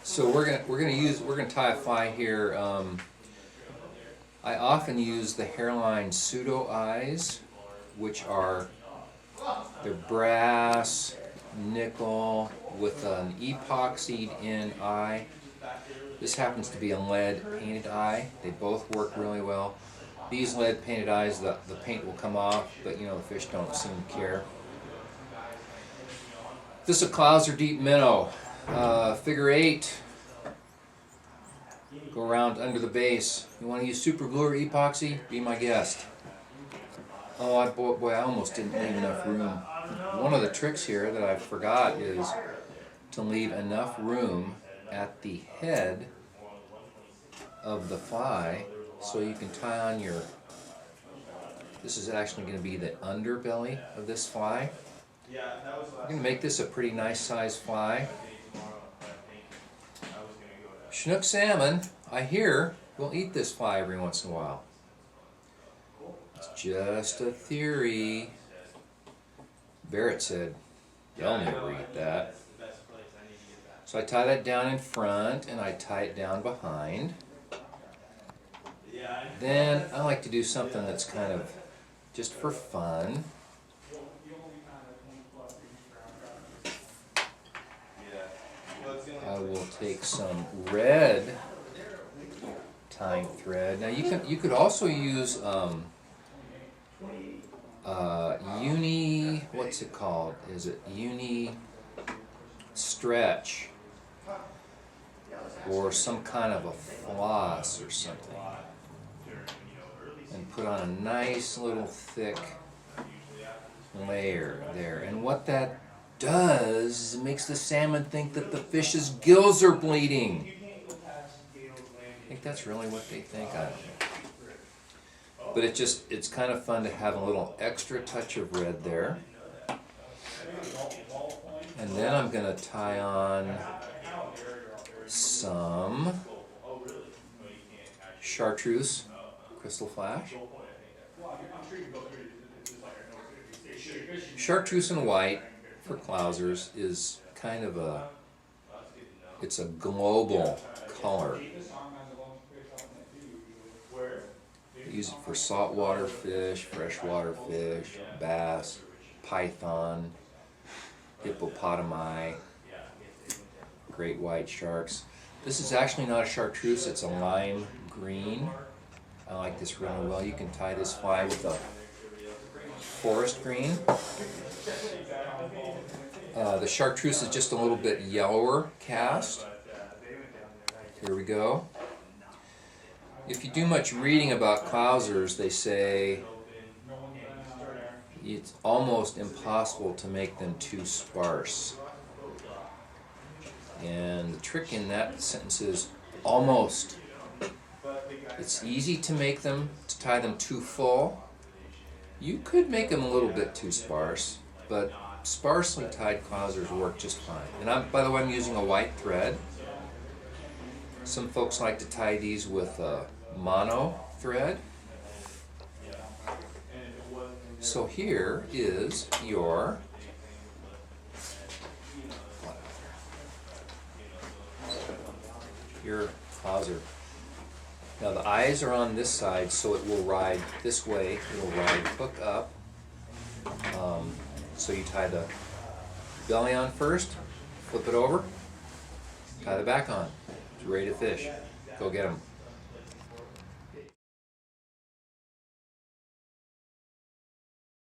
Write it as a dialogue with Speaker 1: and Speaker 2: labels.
Speaker 1: So we're gonna tie a fly here. I often use the hairline pseudo eyes, which are they're brass, nickel with an epoxied in eye. This happens to be a lead painted eye. They both work really well. These lead painted eyes, the paint will come off, but you know the fish don't seem to care. This is a Clouser deep minnow, figure 8. Go around under the base. You want to use super glue or epoxy? Be my guest. Oh, boy, I almost didn't leave enough room. One of the tricks here that I forgot is to leave enough room at the head of the fly so you can tie on your, this is actually going to be the underbelly of this fly. We're going to make this a pretty nice size fly. Chinook salmon, I hear, will eat this fly every once in a while. It's just a theory. Barrett said, they'll never eat that. So I tie that down in front and I tie it down behind. Then I like to do something that's kind of just for fun. I will take some red tying thread. Now you could also use uni, what's it called? Is it uni stretch or some kind of a floss or something, and put on a nice little thick layer there. And what that does is it makes the salmon think that the fish's gills are bleeding. I think that's really what they think. I don't know. But it's kind of fun to have a little extra touch of red there. And then I'm going to tie on some Chartreuse crystal flash. Chartreuse and White for Clousers is kind of it's a global color. Use it for saltwater fish, freshwater fish, bass, python, hippopotami, great white sharks. This is actually not a chartreuse, it's a lime green. I like this really well. You can tie this fly with a forest green. The chartreuse is just a little bit yellower cast. Here we go. If you do much reading about Clousers, they say it's almost impossible to make them too sparse. And the trick in that sentence is almost. It's easy to make them, to tie them too full. You could make them a little bit too sparse, but sparsely tied Clousers work just fine. And by the way, I'm using a white thread. Some folks like to tie these with a mono thread. So here is your Clouser. Now the eyes are on this side, so it will ride this way. It will ride hook up. So you tie the belly on first, flip it over, tie the back on. It's ready to fish. Go get them.